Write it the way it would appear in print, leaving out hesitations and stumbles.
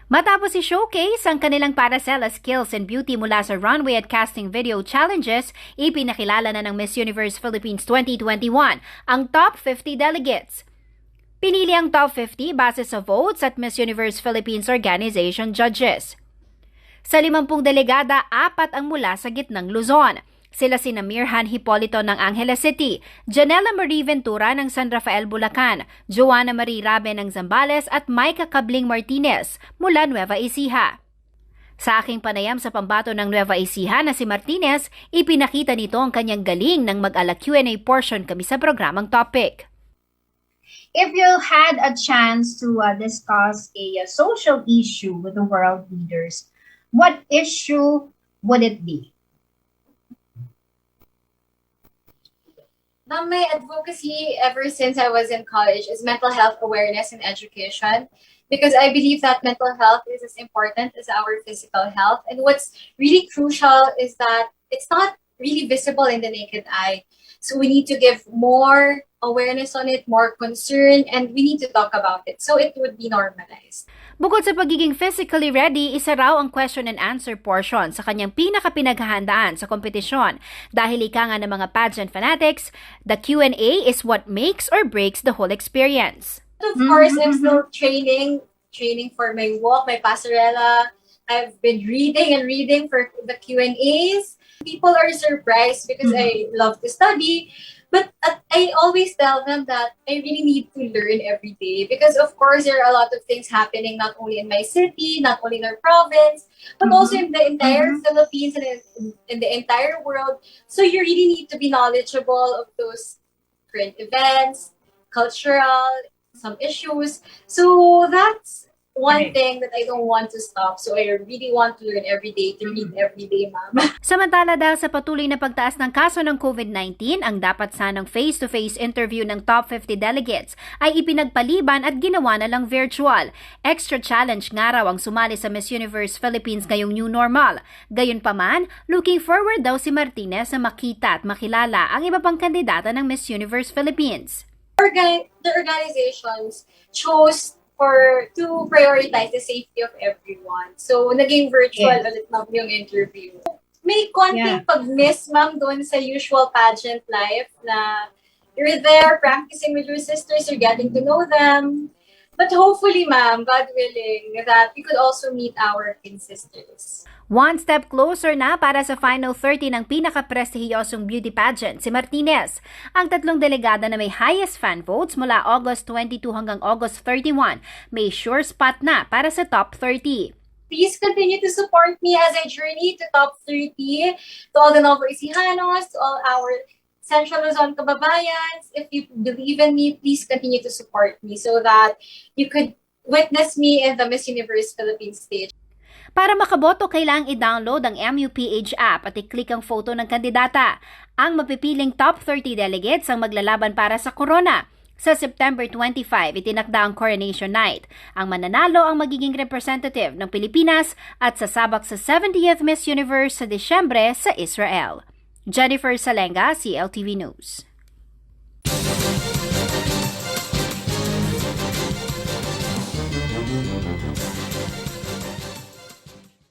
Matapos i-showcase ang kanilang parasela skills and beauty mula sa runway at casting video challenges, ipinakilala na ng Miss Universe Philippines 2021 ang top 50 delegates. Pinili ang top 50 base sa votes at Miss Universe Philippines Organization judges. Sa 50 delegada, 4 ang mula sa gitnang Luzon. Sila sina Mirhan Hipolito ng Angeles City, Janela Marie Ventura ng San Rafael, Bulacan, Joanna Marie Rabe ng Zambales at Micah Cabling Martinez mula Nueva Ecija. Sa aking panayam sa pambato ng Nueva Ecija na si Martinez, ipinakita nito ang kanyang galing ng mag-ala Q&A portion kami sa programang topic. If you had a chance to discuss a social issue with the world leaders, what issue would it be? Now, my advocacy ever since I was in college is mental health awareness and education, because I believe that mental health is as important as our physical health. And what's really crucial is that it's not really visible in the naked eye. So we need to give more awareness on it, more concern, and we need to talk about it so it would be normalized. Bukod sa pagiging physically ready, isa raw ang question and answer portion sa kanyang pinakapinaghahandaan sa kompetisyon. Dahil ika nga ng mga pageant fanatics, the Q&A is what makes or breaks the whole experience. Of course, I'm still training for my walk, my passerella. I've been reading for the Q&As. People are surprised because I love to study. But I always tell them that I really need to learn every day because, of course, there are a lot of things happening not only in my city, not only in our province, but also in the entire Philippines and in the entire world. So you really need to be knowledgeable of those current events, cultural, some issues. So that's one thing that I don't want to stop. So I really want to learn every day, to read every day, ma'am. Samantala dahil sa patuloy na pagtaas ng kaso ng COVID-19, ang dapat sanang face-to-face interview ng top 50 delegates ay ipinagpaliban at ginawa na lang virtual. Extra challenge nga raw ang sumali sa Miss Universe Philippines ngayong new normal. Gayunpaman, looking forward daw si Martinez na makita at makilala ang iba pang kandidata ng Miss Universe Philippines. The organizations chose to prioritize the safety of everyone. So, naging virtual ulit na yung interview. May konting pag-miss, ma'am, doon sa usual pageant life na you're there practicing with your sisters, you're getting to know them. But hopefully, ma'am, God willing, that we could also meet our kin sisters. One step closer na para sa Final 30 ng pinaka-prestihiyosong beauty pageant, si Martinez. Ang 3 delegada na may highest fan votes mula August 22 hanggang August 31, may sure spot na para sa top 30. Please continue to support me as I journey to top 30, to all the Novo Ecijanos, to all our Central Luzon kababayans. If you believe in me, please continue to support me so that you could witness me in the Miss Universe Philippines stage. Para makaboto, kailangang i-download ang MUPH app at i-click ang photo ng kandidata. Ang mapipiling top 30 delegates ang maglalaban para sa corona. Sa September 25, itinakda ang Coronation Night. Ang mananalo ang magiging representative ng Pilipinas at sasabak sa 70th Miss Universe sa Disyembre sa Israel. Jennifer Salenga, CLTV News.